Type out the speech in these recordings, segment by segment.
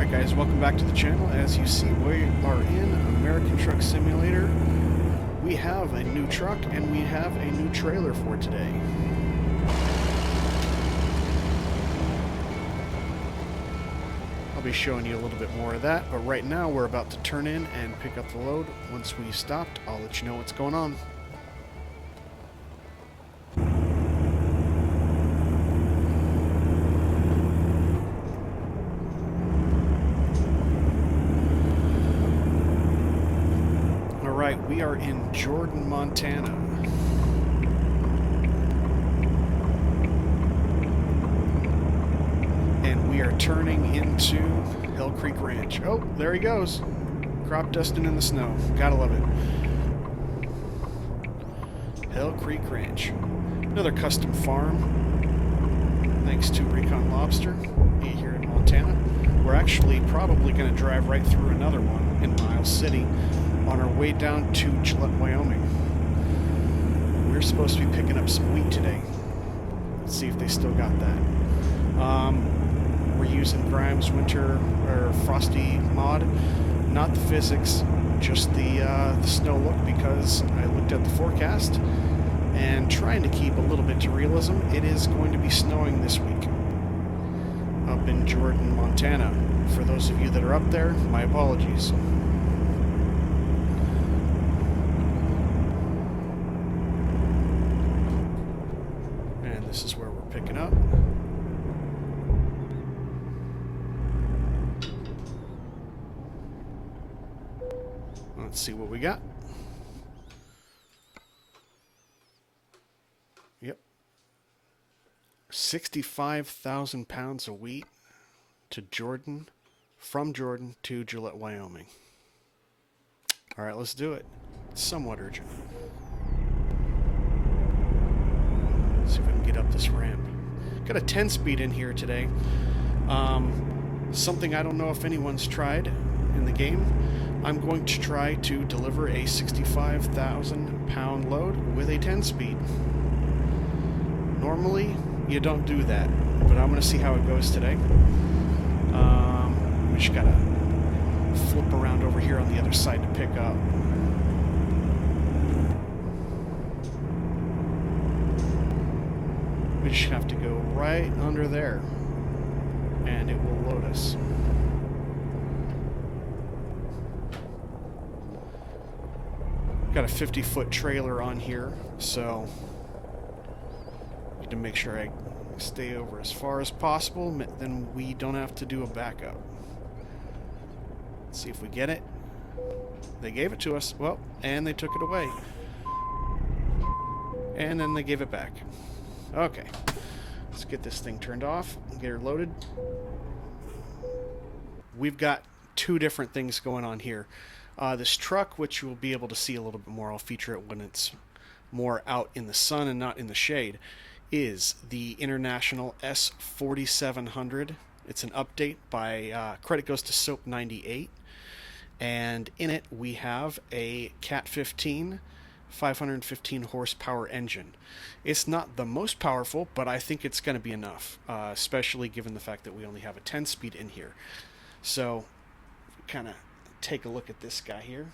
Alright guys, welcome back to the channel. As you see, we are in American Truck Simulator. We have a new truck and we have a new trailer for today. I'll be showing you a little bit more of that, but right now we're about to turn in and pick up the load. Once we stopped, I'll let you know what's going on. We are in Jordan, Montana. And we are turning into Hill Creek Ranch. Oh, there he goes. Crop dusting in the snow. Gotta love it. Hill Creek Ranch. Another custom farm. Thanks to Recon Lobster here in Montana. We're actually probably going to drive right through another one in Miles City on our way down to Gillette, Wyoming. We're supposed to be picking up some wheat today. Let's see if they still got that. We're using Grimes Winter or Frosty mod, not the physics, just the snow look, because I looked at the forecast and trying to keep a little bit to realism. It is going to be snowing this week up in Jordan, Montana. For those of you that are up there, my apologies. This is where we're picking up. Let's see what we got. Yep. 65,000 pounds of wheat to Jordan, from Jordan to Gillette, Wyoming. All right, let's do it. It's somewhat urgent. See if I can get up this ramp. Got a 10-speed in here today. Something I don't know if anyone's tried in the game. I'm going to try to deliver a 65,000 pound load with a 10-speed. Normally, you don't do that, but I'm going to see how it goes today. We just got to flip around over here on the other side to pick up. We just have to go right under there, and it will load us. Got a 50-foot trailer on here, so need to make sure I stay over as far as possible, then we don't have to do a backup. Let's see if we get it. They gave it to us. Well, and they took it away. And then they gave it back. Okay, let's get this thing turned off and get her loaded. We've got two different things going on here. This truck, which you'll be able to see a little bit more, I'll feature it when it's more out in the sun and not in the shade, is the International S-4700. It's an update by, credit goes to Soap 98. And in it we have a Cat 15 515 horsepower engine. It's not the most powerful, but I think it's going to be enough, especially given the fact that we only have a 10-speed in here. So, kind of take a look at this guy here.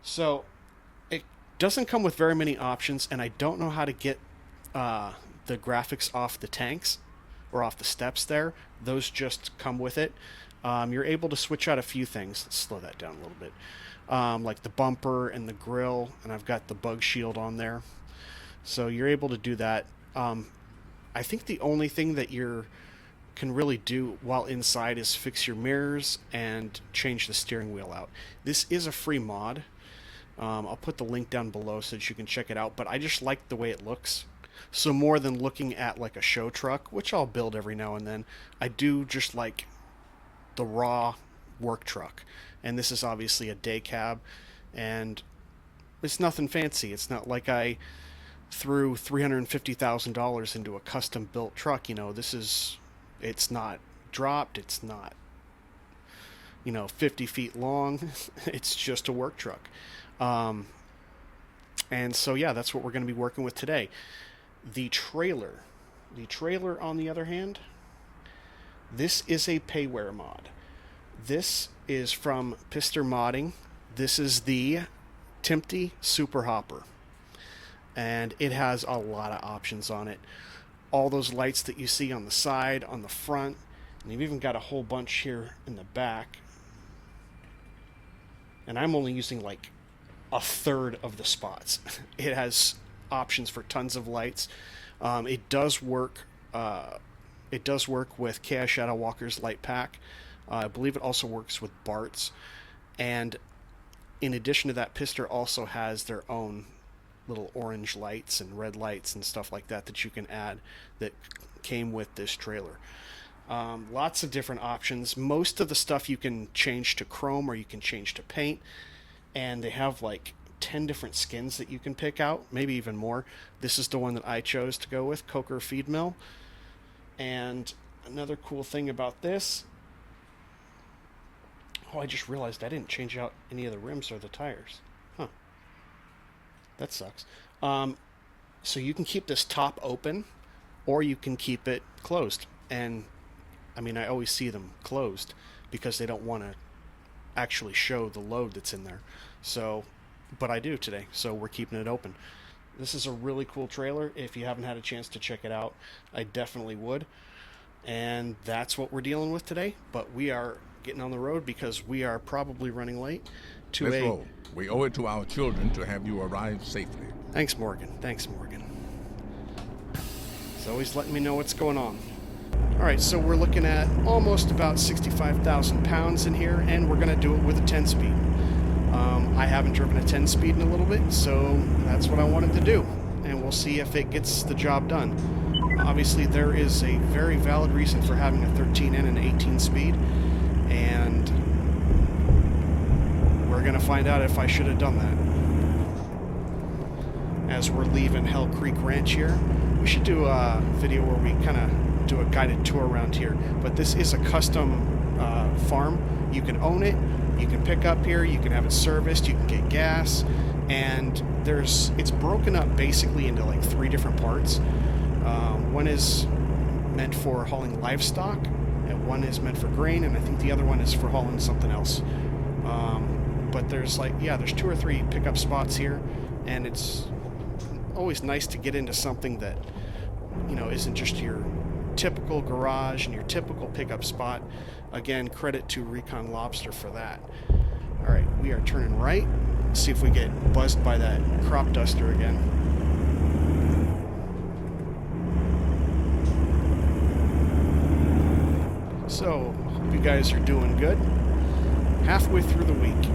So, it doesn't come with very many options, and I don't know how to get the graphics off the tanks or off the steps there. Those just come with it. You're able to switch out a few things. Let's slow that down a little bit. Like the bumper and the grill, and I've got the bug shield on there. So you're able to do that. I think the only thing that you can really do while inside is fix your mirrors and change the steering wheel out. This is a free mod. I'll put the link down below so that you can check it out, but I just like the way it looks. So more than looking at like a show truck, which I'll build every now and then, I do just like the raw work truck. And this is obviously a Daycab, and it's nothing fancy. It's not like I threw $350,000 into a custom built truck. You know, it's not dropped, it's not, 50 feet long. It's just a work truck. And so yeah, that's what we're going to be working with today. The trailer The trailer, on the other hand, this is a payware mod. This is from Pizzster Modding. This is the Timpte Super Hopper. And it has a lot of options on it. All those lights that you see on the side, on the front, and you've even got a whole bunch here in the back. And I'm only using like a third of the spots. It has options for tons of lights. It does work. It does work with Chaos Shadow Walker's light pack. I believe it also works with Bart's. And in addition to that, Pizzster also has their own little orange lights and red lights and stuff like that that you can add that came with this trailer. Lots of different options. Most of the stuff you can change to chrome or you can change to paint. And they have like 10 different skins that you can pick out, maybe even more. This is the one that I chose to go with, Coker Feed Mill. And another cool thing about this, I just realized I didn't change out any of the rims or the tires. Huh. That sucks. So you can keep this top open or you can keep it closed. And I mean, I always see them closed because they don't want to actually show the load that's in there. So, but I do today, so we're keeping it open. This is a really cool trailer. If you haven't had a chance to check it out, I definitely would. And that's what we're dealing with today. But we are getting on the road because we are probably running late to Let's roll. We owe it to our children to have you arrive safely. Thanks, Morgan. Thanks, Morgan. He's always letting me know what's going on. All right, so we're looking at almost about 65,000 pounds in here, and we're going to do it with a 10-speed. I haven't driven a 10-speed in a little bit, so that's what I wanted to do, and we'll see if it gets the job done. Obviously, there is a very valid reason for having a 13N and an 18-speed, and we're going to find out if I should have done that. As we're leaving Hell Creek Ranch here, we should do a video where we kind of do a guided tour around here, but this is a custom farm. You can own it, you can pick up here, you can have it serviced, you can get gas, and it's broken up basically into like 3 different parts. One is meant for hauling livestock, and one is meant for grain, and I think the other one is for hauling something else. But there's there's 2 or 3 pickup spots here, and it's always nice to get into something that, you know, isn't just your typical garage and your typical pickup spot. Again, credit to Recon Lobster for that. All right, we are turning right. Let's see if we get buzzed by that crop duster again. So, hope you guys are doing good. Halfway through the week.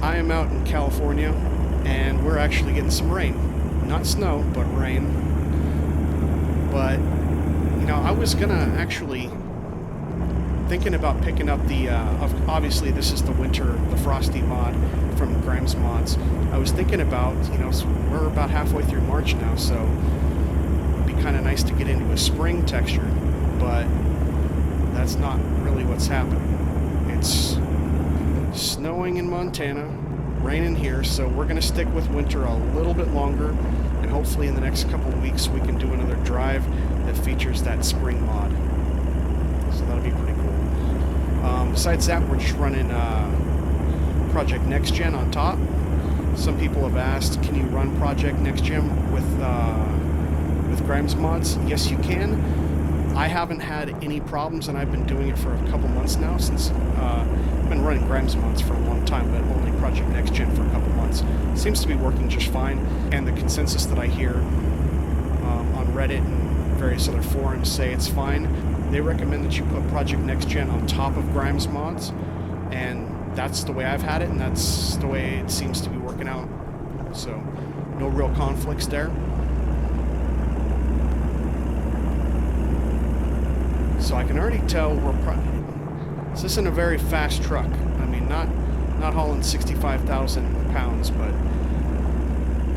I am out in California, and we're actually getting some rain. Not snow, but rain. But, you know, I was gonna actually thinking about picking up the, obviously this is the winter, the Frosty mod from Grimes Mods. I was thinking about, you know, we're about halfway through March now, so it'd be kind of nice to get into a spring texture, but that's not really what's happening. It's snowing in Montana, raining here, so we're going to stick with winter a little bit longer, and hopefully in the next couple of weeks we can do another drive that features that spring mod. So that'll be pretty cool. Besides that, we're just running Project Next Gen on top. Some people have asked, can you run Project Next Gen with Grimes Mods? Yes, you can. I haven't had any problems, and I've been doing it for a couple months now, since I've been running Grimes Mods for a long time, but only Project Next Gen for a couple months. Seems to be working just fine, and the consensus that I hear on Reddit and various other forums say it's fine. They recommend that you put Project Next Gen on top of Grimes Mods, and that's the way I've had it, and that's the way it seems to be working out. So, no real conflicts there. So I can already tell this isn't a very fast truck. I mean, not hauling 65,000 pounds, but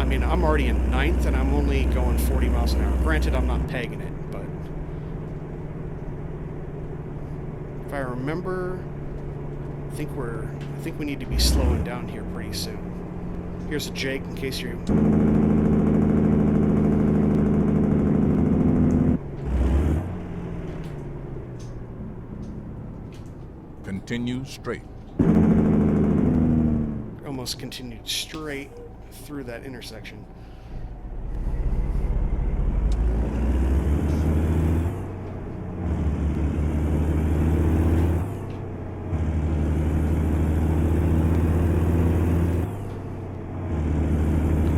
I mean, I'm already in 9th and I'm only going 40 miles an hour. Granted, I'm not pegging it, but if I remember, I think we need to be slowing down here pretty soon. Here's a Jake in case you... Continue straight. Almost continued straight through that intersection.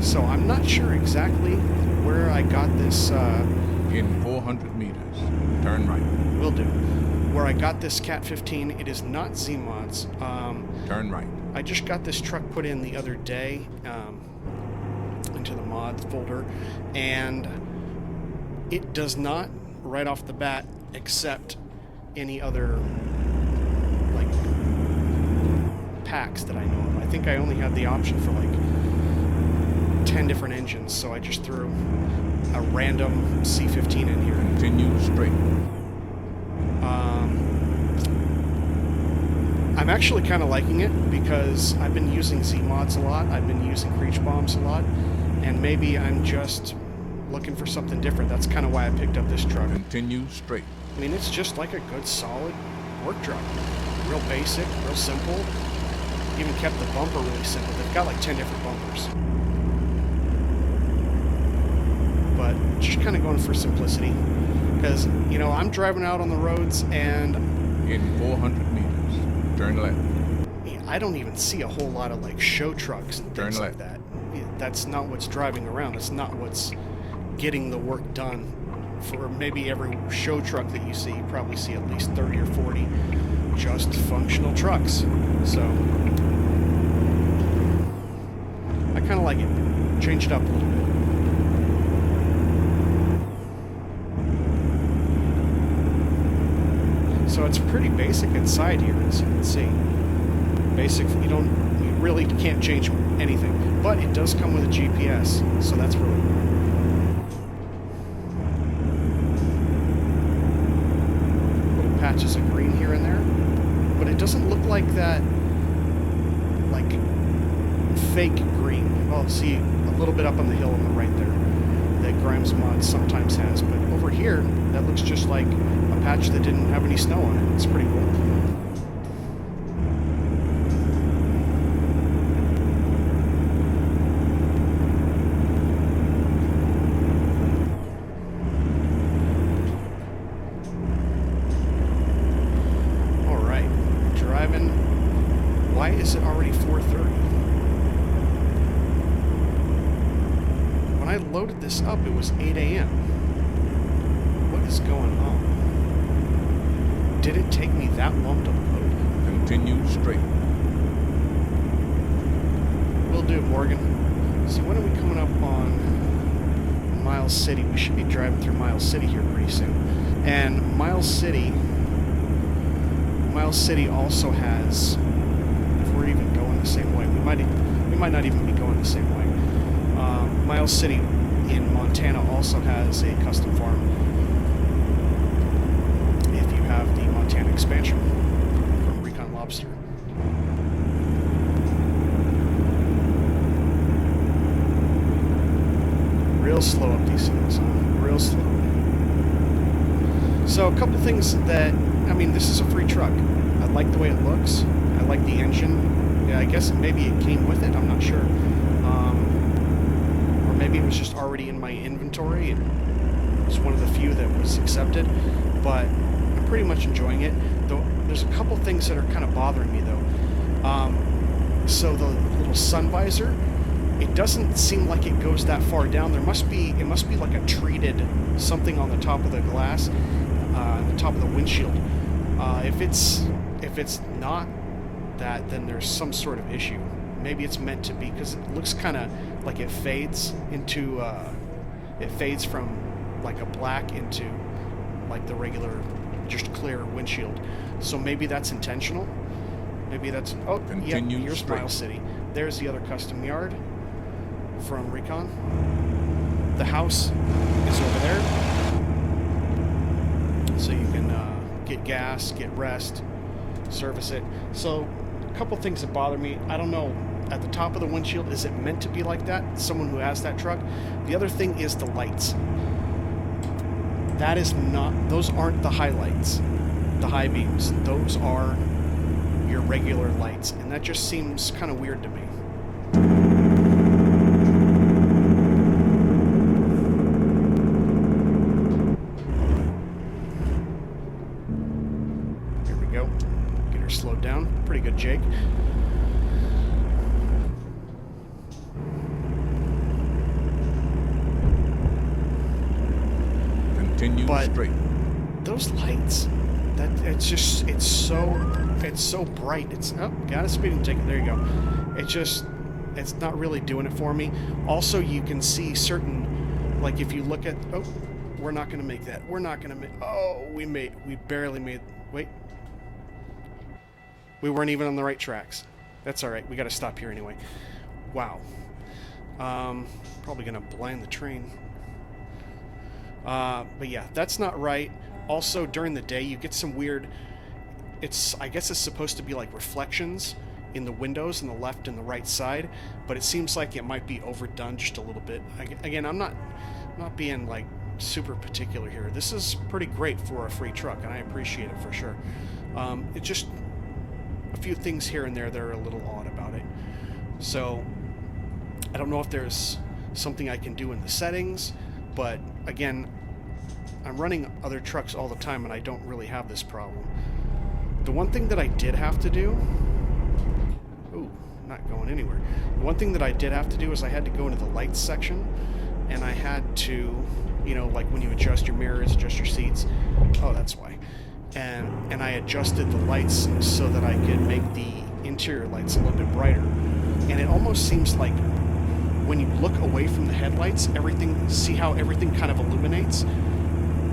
So I'm not sure exactly where I got this... In 400 meters, turn right. Will do. Where I got this Cat 15, it is not Zeemods. Turn right. I just got this truck put in the other day into the mods folder, and it does not, right off the bat, accept any other like packs that I know of. I think I only had the option for like 10 different engines, so I just threw a random C15 in here. Continue straight. I'm actually kind of liking it because I've been using Zeemods a lot, I've been using Creech Bombs a lot, and maybe I'm just looking for something different. That's kind of why I picked up this truck. Continue straight. I mean, it's just like a good, solid work truck. Real basic, real simple. Even kept the bumper really simple. They've got like 10 different bumpers. But just kind of going for simplicity. Because, you know, I'm driving out on the roads and... In 400 meters, turn left. I don't even see a whole lot of like show trucks and things like that. That's not what's driving around. It's not what's getting the work done. For maybe every show truck that you see, you probably see at least 30 or 40 just functional trucks. So I kind of like it. Change it up a little bit. So it's pretty basic inside here, as you can see. Basic, you really can't change anything. But it does come with a GPS, so that's really cool. Little patches of green here and there. But it doesn't look like that, like, fake green. Well, see, a little bit up on the hill on the right there that Grimes Mod sometimes has. But over here, that looks just like a patch that didn't have any snow on it. It's pretty cool. Why is it already 4:30? When I loaded this up, it was 8 a.m. What is going on? Did it take me that long to load? Continue straight. Will do, Morgan. So when are we coming up on Miles City? We should be driving through Miles City here pretty soon. And Miles City also has... we're even going the same way. We might not even be going the same way. Miles City in Montana also has a custom farm. If you have the Montana expansion from Recon Lobster. Real slow up these hills, huh? Real slow. So a couple things that, I mean, this is a free truck. I like the way it looks. I like the engine. Yeah, I guess maybe it came with it. I'm not sure. Or maybe it was just already in my inventory. It was one of the few that was accepted. But I'm pretty much enjoying it. Though there's a couple things that are kind of bothering me, though. So the little sun visor, it doesn't seem like it goes that far down. It must be like a treated something on the top of the glass, on the top of the windshield. If it's not that, then there's some sort of issue. Maybe it's meant to be, because it looks kind of like it fades into, it fades from like a black into like the regular, just clear windshield. So maybe that's intentional. Maybe that's, oh, yeah, here's Miles City. There's the other custom yard from Recon. The house is over there. So you can get gas, get rest, service it. So a couple things that bother me. I don't know at the top of the windshield, is it meant to be like that? Someone who has that truck. The other thing is the lights. That is not, those aren't the highlights, the high beams. Those are your regular lights, and that just seems kind of weird to me. Here we go. Get her slowed down. Pretty good, Jake. Continue straight. Those lights, that it's so bright. It's got a speeding ticket. There you go. It's not really doing it for me. Also, you can see certain, like if you look at, we're not going to make that. We're not going to make. We barely made. Wait. We weren't even on the right tracks. That's all right. We got to stop here anyway. Wow. Probably going to blind the train. But yeah, that's not right. Also, during the day, you get some weird, I guess it's supposed to be like reflections in the windows on the left and the right side, but it seems like it might be overdone just a little bit. Again, I'm not being like super particular here. This is pretty great for a free truck, and I appreciate it for sure. It's just a few things here and there that are a little odd about it. So, I don't know if there's something I can do in the settings, but again, I'm running other trucks all the time and I don't really have this problem. The one thing that I did have to do... Ooh, not going anywhere. The one thing that I did have to do is I had to go into the lights section, and I had to, you know, like when you adjust your mirrors, adjust your seats. Oh, that's why. And I adjusted the lights so that I could make the interior lights a little bit brighter. And it almost seems like when you look away from the headlights, see how everything kind of illuminates?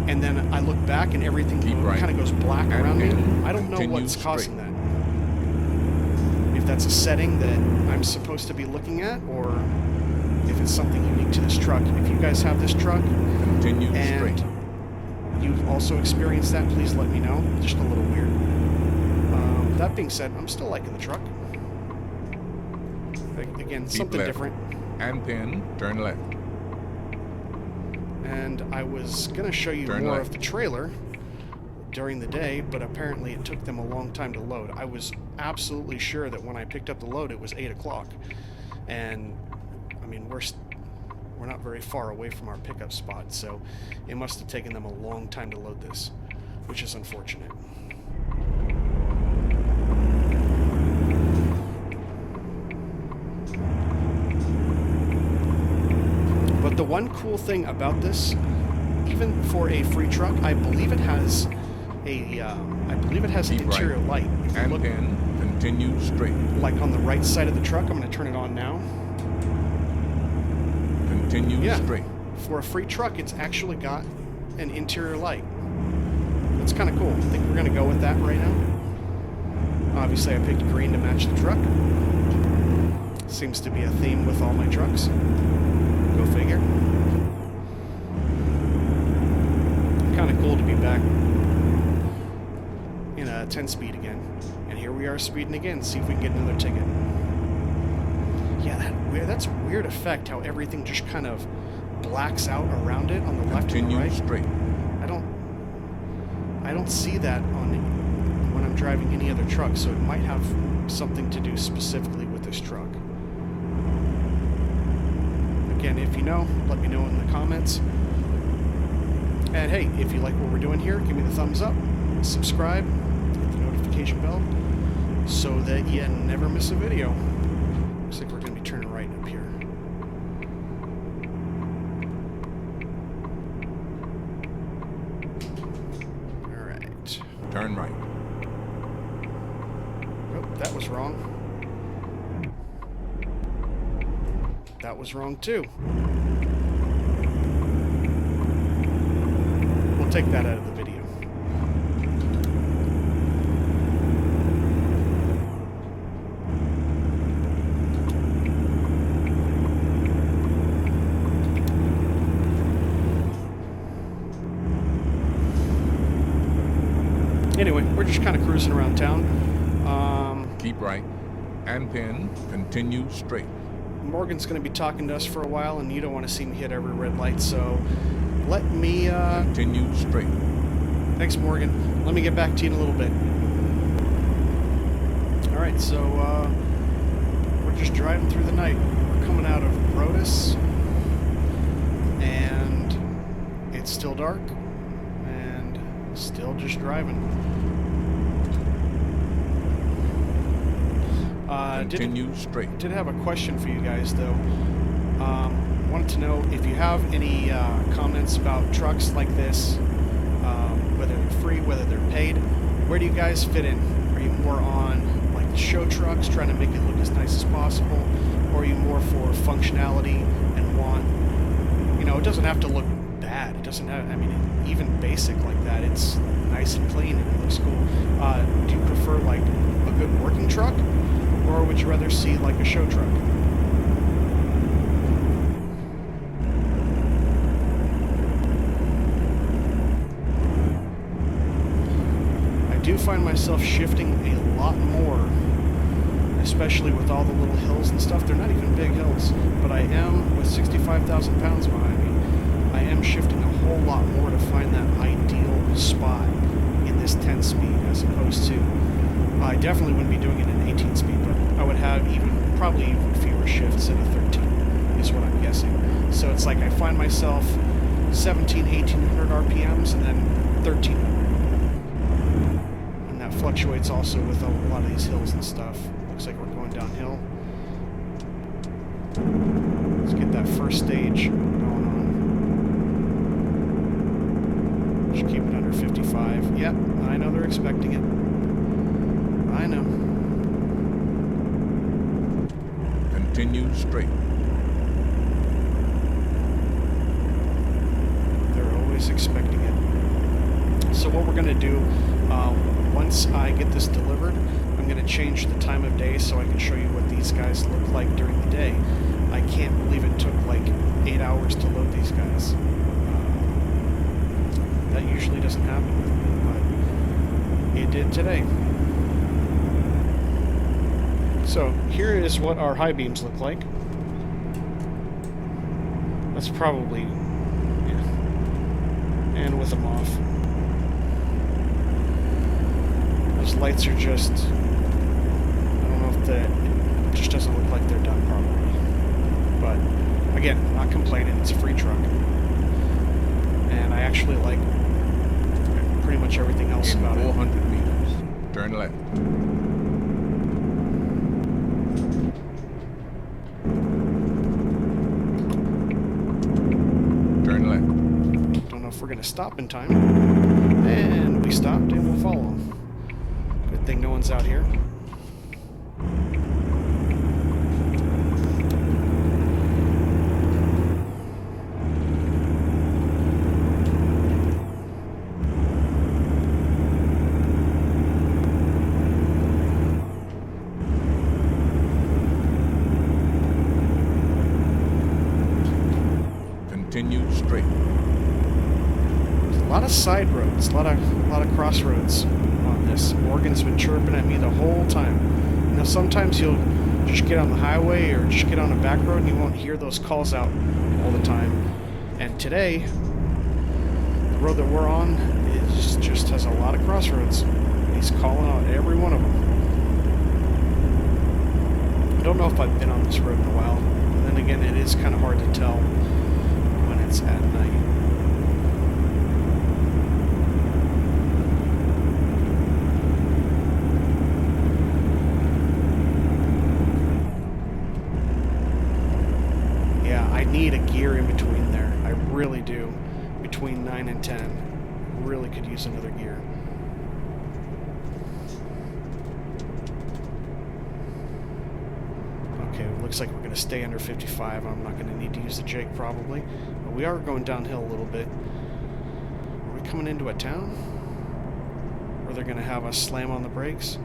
And then I look back and everything kind of goes black around me. I don't know what's causing that. If that's a setting that I'm supposed to be looking at, or if it's something unique to this truck. If you guys have this truck and you've also experienced that, please let me know. Just a little weird. That being said, I'm still liking the truck. Again, something different. And then turn left. And I was going to show you more of the trailer during the day, but apparently it took them a long time to load. I was absolutely sure that when I picked up the load, it was 8 o'clock. And, I mean, we're not very far away from our pickup spot, so it must have taken them a long time to load this, which is unfortunate. But the one cool thing about this, even for a free truck, I believe it has an interior light. And then continue straight. Like on the right side of the truck. I'm going to turn it on now. Continue straight. For a free truck, it's actually got an interior light. That's kind of cool. I think we're going to go with that right now. Obviously, I picked green to match the truck. Seems to be a theme with all my trucks. Go figure. Kind of cool to be back in a 10-speed again. And here we are speeding again. See if we can get another ticket. Yeah, that's a weird effect, how everything just kind of blacks out around it on the left and the right. Straight. I don't see that when I'm driving any other truck, so it might have something to do specifically with this truck. Again, if you know, let me know in the comments. And hey, if you like what we're doing here, give me the thumbs up, subscribe, hit the notification bell, so that you never miss a video. Looks like we're going to be turning right up here. Alright. Turn right. Oh, that was wrong. That was wrong too. We'll take that out of the video. Anyway, we're just kind of cruising around town. Keep right. and then continue straight. Morgan's going to be talking to us for a while, and you don't want to see me hit every red light, so let me... Continue straight. Thanks, Morgan. Let me get back to you in a little bit. Alright, so we're just driving through the night. We're coming out of Brodus, and it's still dark, and still just driving. Continue straight. Did have a question for you guys, though. Wanted to know if you have any comments about trucks like this, whether they're free, whether they're paid. Where do you guys fit in? Are you more on like the show trucks, trying to make it look as nice as possible, or are you more for functionality and want, you know, it doesn't have to look bad. It doesn't have, I mean, even basic like that, it's nice and clean and it looks cool. Do you prefer like a good working truck, or would you rather see like a show truck? I do find myself shifting a lot more, especially with all the little hills and stuff. They're not even big hills, but I am, with 65,000 pounds behind me, I am shifting a whole lot more to find that ideal spot in this 10-speed as opposed to, I definitely wouldn't be doing it in 18-speed, but I would have probably even fewer shifts in a 13, is what I'm guessing. So it's like I find myself 1,800 RPMs and then 1,300. And that fluctuates also with a lot of these hills and stuff. Looks like we're going downhill. Let's get that first stage going on. Just keep it under 55. Yep, I know they're expecting it. I know. Continue straight. They're always expecting it. So what we're going to do, once I get this delivered, I'm going to change the time of day so I can show you what these guys look like during the day. I can't believe it took like 8 hours to load these guys. That usually doesn't happen with me, but it did today. So here is what our high beams look like. That's probably, yeah. And with them off. Those lights are just, I don't know if it just doesn't look like they're done properly. But again, not complaining, it's a free truck. And I actually like pretty much everything else about it. 400 meters, turn left. If we're going to stop in time, and we stopped and we'll follow them. Good thing no one's out here. Continue straight. A lot of side roads, a lot of crossroads on this. Morgan's been chirping at me the whole time. Now sometimes you'll just get on the highway or just get on a back road and you won't hear those calls out all the time. And today, the road that we're on just has a lot of crossroads. He's calling out every one of them. I don't know if I've been on this road in a while. And then again, it is kind of hard to tell when it's at night. Need a gear in between there. I really do. Between 9 and 10. Really could use another gear. Okay, looks like we're going to stay under 55. I'm not going to need to use the Jake probably. But we are going downhill a little bit. Are we coming into a town? Or they're going to have us slam on the brakes?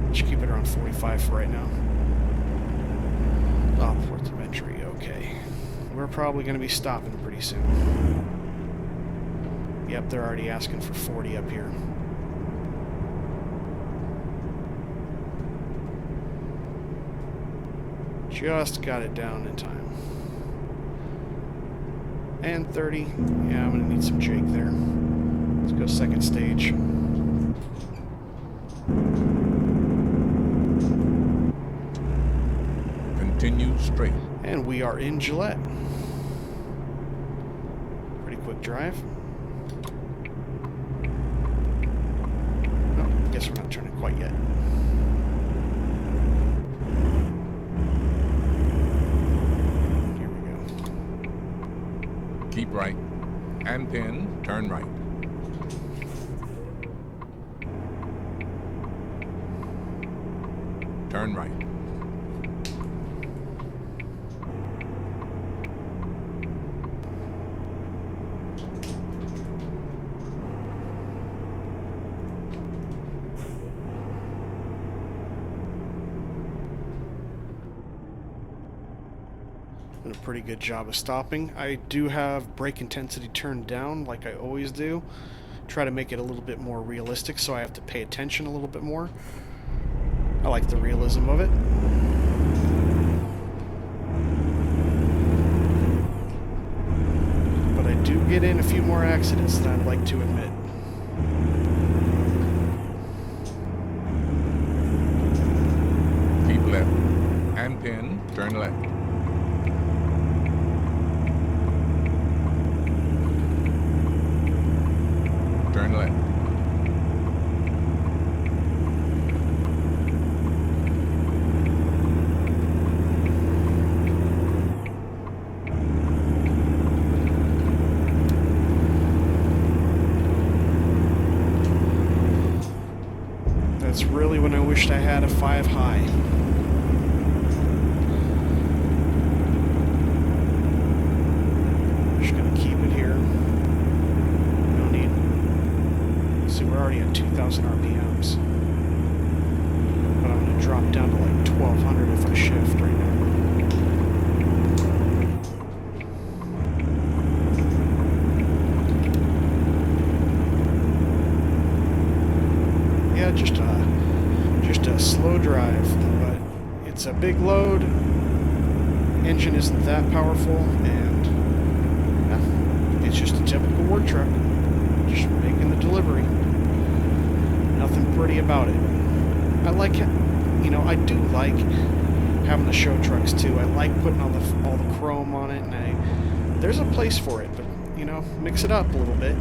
Let's keep it around 45 for right now. Oh, ports of entry. Okay. We're probably going to be stopping pretty soon. Yep, they're already asking for 40 up here. Just got it down in time. And 30. Yeah, I'm going to need some Jake there. Let's go second stage. Continue straight. And we are in Gillette. Pretty quick drive. Oh, I guess we're not turning quite yet. Here we go. Keep right. And pin, turn right. Turn right. Did a pretty good job of stopping. I do have brake intensity turned down like I always do. Try to make it a little bit more realistic so I have to pay attention a little bit more. I like the realism of it. But I do get in a few more accidents than I'd like to admit. Keep left. And pin, turn left. Turn left. That's really when I wished I had a 5 high. Just gonna keep it here. No need. See, we're already at 2,000 RPMs. But I'm gonna drop down to like 1,200 if I shift right now. Yeah, just a slow drive, but it's a big load. Engine isn't that powerful, and it's just a typical work truck. Just making the delivery. Nothing pretty about it. I like, I do like having the show trucks too. I like putting all the chrome on it, and there's a place for it, but mix it up a little bit.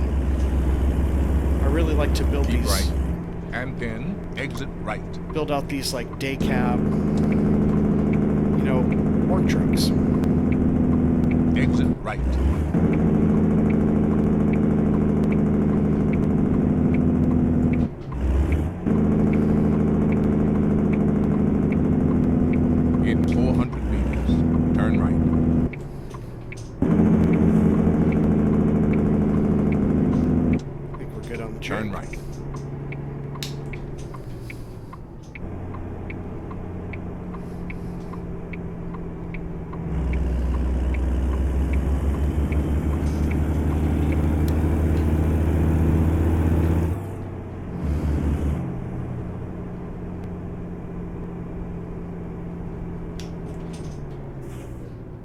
I really like to build Keep these. right. And pin, exit right. Build out these like Daycab, work trucks. Exit right. In 400 meters, turn right. I think we're good on the Turn track. right.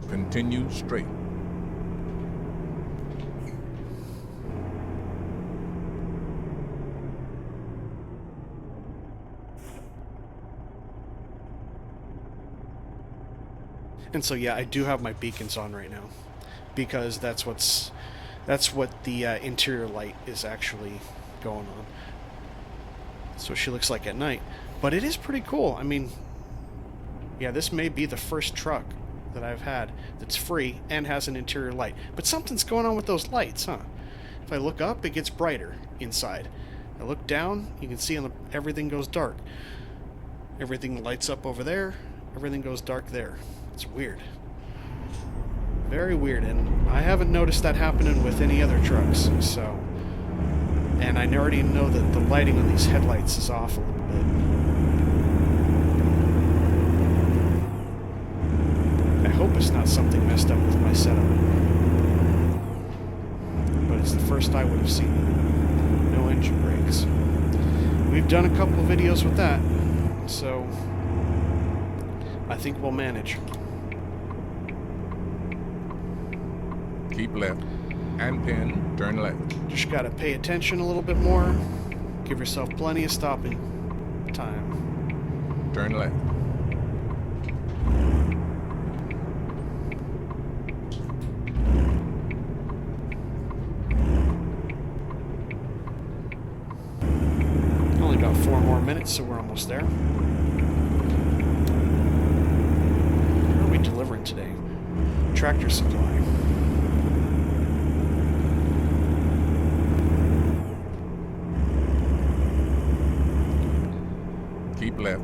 Continue straight. And so yeah, I do have my beacons on right now because that's what the interior light is actually going on. So she looks like at night, but it is pretty cool. I mean, yeah, this may be the first truck that I've had that's free and has an interior light. But something's going on with those lights, huh? If I look up, it gets brighter inside. I look down, you can see everything goes dark. Everything lights up over there, everything goes dark there. It's weird. Very weird, and I haven't noticed that happening with any other trucks, so... And I already know that the lighting on these headlights is off a little bit. I hope it's not something messed up with my setup. But it's the first I would have seen. No engine brakes. We've done a couple of videos with that, so I think we'll manage. Keep left and pin, turn left. Just got to pay attention a little bit more. Give yourself plenty of stopping time. Turn left. Only about 4 more minutes, so we're almost there. What are we delivering today? Tractor Supply. Keep left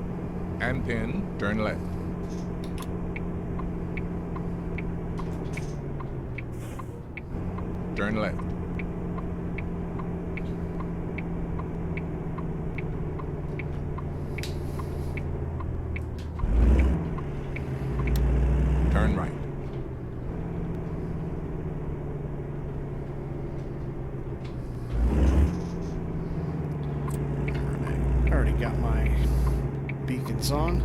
and pin, turn left. Turn left. Turn right. I already got my beacons on.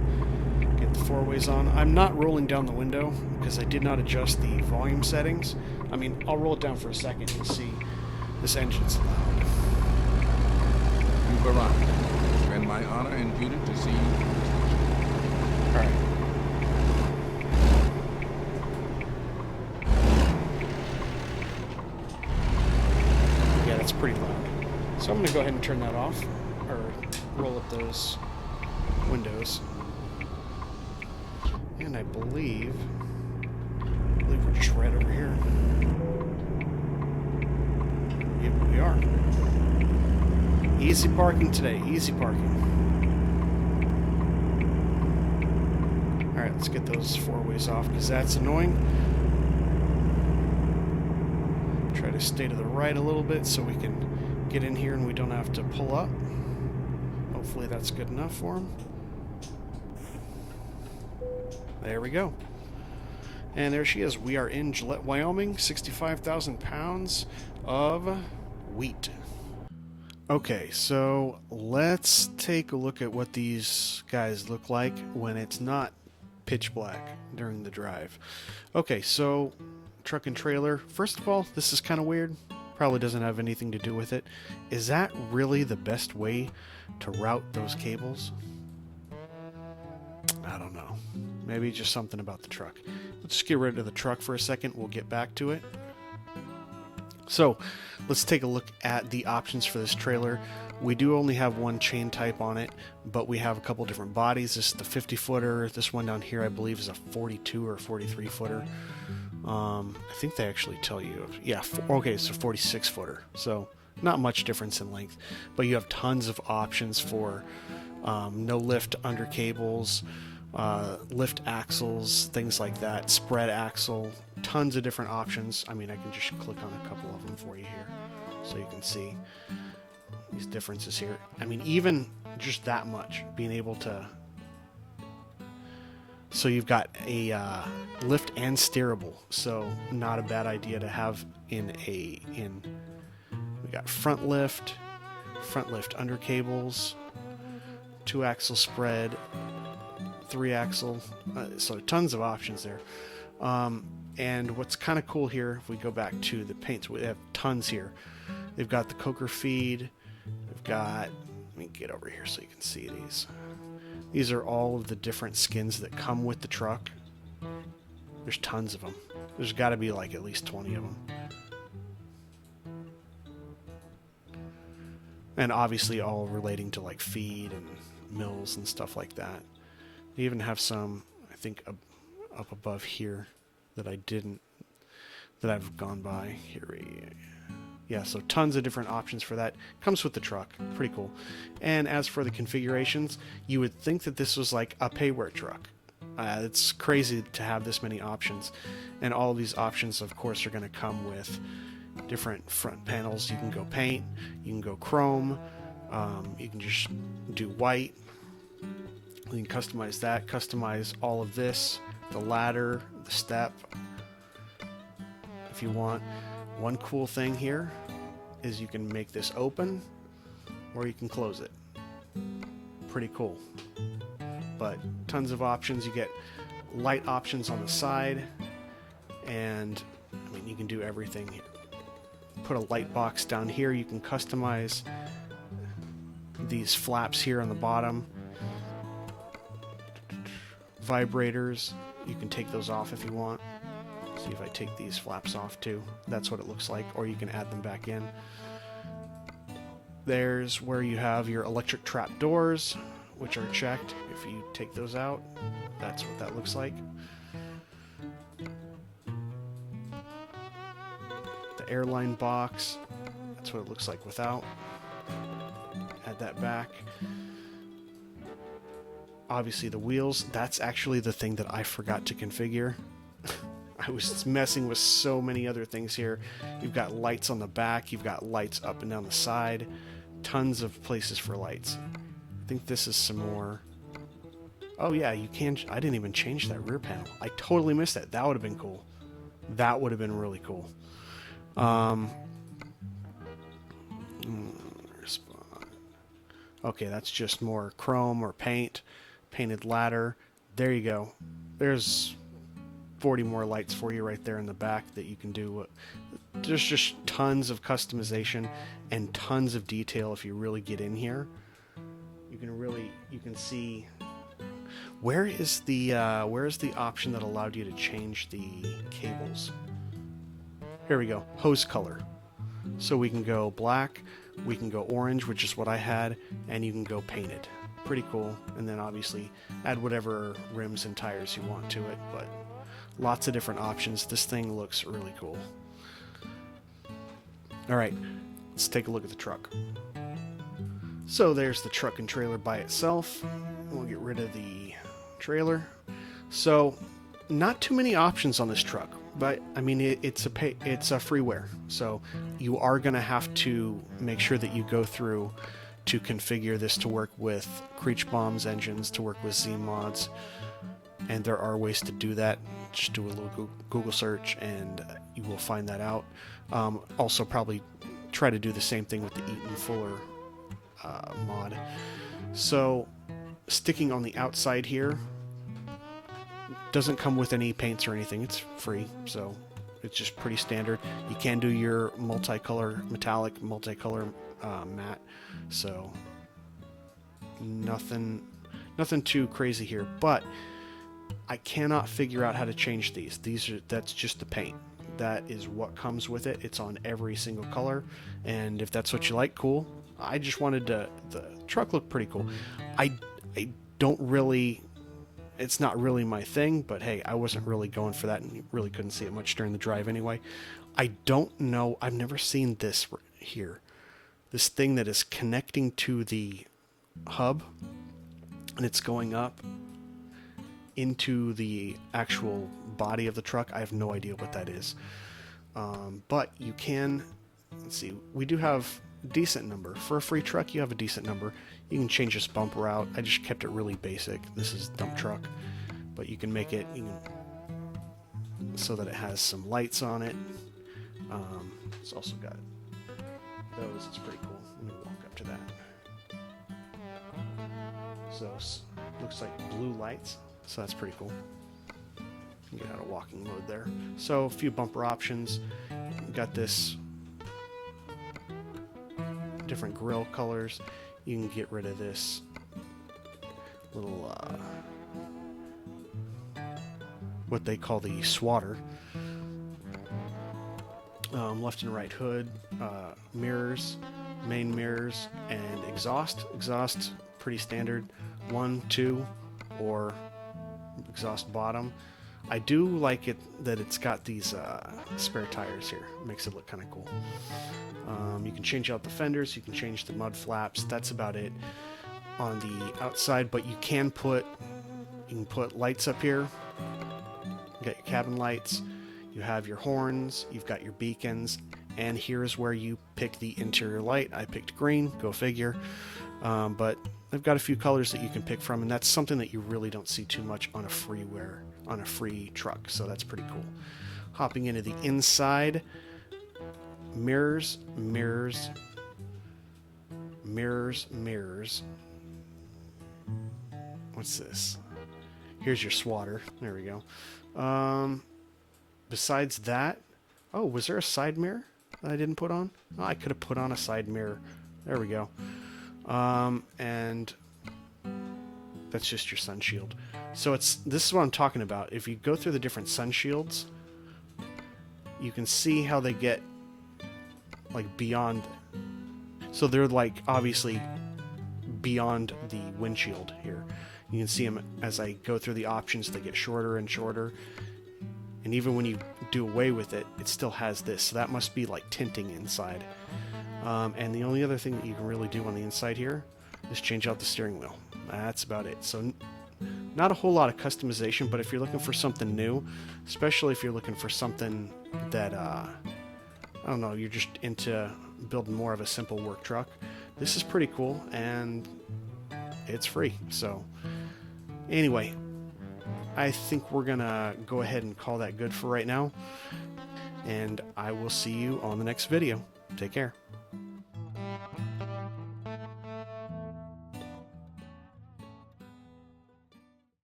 Get the 4-ways on. I'm not rolling down the window because I did not adjust the volume settings. I mean, I'll roll it down for a second and see. This engine's loud. You've arrived. It's been my honor imputed to see you. Alright. Yeah, that's pretty loud. So I'm going to go ahead and turn that off, or roll up those windows. And I believe we're just right over here. Yep, we are. Easy parking today, easy parking. Alright, let's get those 4-ways off, because that's annoying. Try to stay to the right a little bit so we can get in here and we don't have to pull up. Hopefully that's good enough for him. There we go. And there she is. We are in Gillette, Wyoming. 65,000 pounds of wheat. Okay, so let's take a look at what these guys look like when it's not pitch black during the drive. Okay, so truck and trailer. First of all, this is kind of weird. Probably doesn't have anything to do with it. Is that really the best way to route those cables? I don't know. Maybe just something about the truck. Let's just get rid of the truck for a second. We'll get back to it. So let's take a look at the options for this trailer. We do only have one chain type on it, but we have a couple different bodies. This is the 50-footer. This one down here, I believe, is a 42 or 43-footer. I think they actually tell you. Yeah, okay, it's a 46-footer. So not much difference in length, but you have tons of options for no lift under cables, lift axles, things like that, spread axle, tons of different options. I mean, I can just click on a couple of them for you here so you can see these differences here. I mean, even just that much, being able to... So you've got a lift and steerable, so not a bad idea to have we got front lift under cables, 2-axle spread, 3-axle, so tons of options there. And what's kind of cool here, if we go back to the paints, we have tons here. They've got the coker feed. We've got, let me get over here so you can see these. These are all of the different skins that come with the truck. There's tons of them. There's got to be like at least 20 of them. And obviously all relating to like feed and mills and stuff like that. They even have some, I think, up above here that I've gone by. Here yeah, so tons of different options for that. Comes with the truck. Pretty cool. And as for the configurations, you would think that this was like a payware truck. It's crazy to have this many options. And all of these options, of course, are going to come with different front panels. You can go paint, you can go chrome, you can just do white. You can customize that, customize all of this, the ladder, the step, if you want. One cool thing here is you can make this open or you can close it. Pretty cool. But tons of options. You get light options on the side and I mean, you can do everything. Put a light box down here. You can customize these flaps here on the bottom. Vibrators, you can take those off if you want. See if I take these flaps off too. That's what it looks like, or you can add them back in. There's where you have your electric trap doors, which are checked. If you take those out, that's what that looks like. The airline box, that's what it looks like without. Add that back. Obviously the wheels, that's actually the thing that I forgot to configure. I was messing with so many other things here. You've got lights on the back, you've got lights up and down the side, tons of places for lights. I think this is some more. Oh yeah, you can. I didn't even change that rear panel. I totally missed that. That would have been cool. That would have been really cool. Okay, that's just more chrome or paint. Painted ladder. There you go. There's 40 more lights for you right there in the back that you can do. There's just tons of customization and tons of detail if you really get in here. You can see where is the option that allowed you to change the cables. Here we go, hose color. So we can go black, we can go orange, which is what I had, and you can go painted. Pretty cool. And then obviously add whatever rims and tires you want to it, but lots of different options. This thing looks really cool. All right, let's take a look at the truck. So there's the truck and trailer by itself. We'll get rid of the trailer. So not too many options on this truck, but I mean it's a freeware. So you are going to have to make sure that you go through to configure this to work with Creech Bomb's engines, to work with Zeemods, and there are ways to do that. Just do a little Google search and you will find that out. Also probably try to do the same thing with the Eaton Fuller mod. So sticking on the outside here, doesn't come with any paints or anything. It's free, so it's just pretty standard. You can do your multicolor metallic, multicolor matte, so nothing too crazy here. But I cannot figure out how to change these. That's just the paint. That is what comes with it. It's on every single color, and if that's what you like, cool. I just wanted the truck looked pretty cool. I don't really. It's not really my thing, but hey, I wasn't really going for that, and you really couldn't see it much during the drive anyway. I don't know. I've never seen this here. This thing that is connecting to the hub, and it's going up into the actual body of the truck. I have no idea what that is. But you can, let's see, we do have a decent number. For a free truck, you have a decent number. You can change this bumper out. I just kept it really basic. This is dump truck, but you can make it so that it has some lights on it. It's also got those. It's pretty cool. Let me walk up to that. So looks like blue lights. So that's pretty cool. Get out of walking mode there. So a few bumper options. Got this different grille colors. You can get rid of this little what they call the swatter. Left and right hood, mirrors, main mirrors, and exhaust. Exhaust pretty standard, 1, 2, or exhaust bottom. I do like it that it's got these spare tires here. Makes it look kind of cool. You can change out the fenders, you can change the mud flaps. That's about it on the outside, but you can put lights up here. You got your cabin lights, you have your horns, you've got your beacons, and here's where you pick the interior light. I picked green, go figure. But they've got a few colors that you can pick from, and that's something that you really don't see too much on a free truck, so that's pretty cool. Hopping into the inside, mirrors. What's this? Here's your swatter. There we go. Besides that, Oh, was there a side mirror that I didn't put on? Oh, I could have put on a side mirror. There we go. And that's just your sun shield. So this is what I'm talking about. If you go through the different sun shields, you can see how they get like beyond. So they're like obviously beyond the windshield here. You can see them as I go through the options. They get shorter and shorter. And even when you do away with it, it still has this. So that must be like tinting inside. And the only other thing that you can really do on the inside here is change out the steering wheel. That's about it. So not a whole lot of customization, but if you're looking for something new, especially if you're looking for something that, I don't know, you're just into building more of a simple work truck, this is pretty cool, and it's free. So anyway, I think we're gonna go ahead and call that good for right now, and I will see you on the next video. Take care.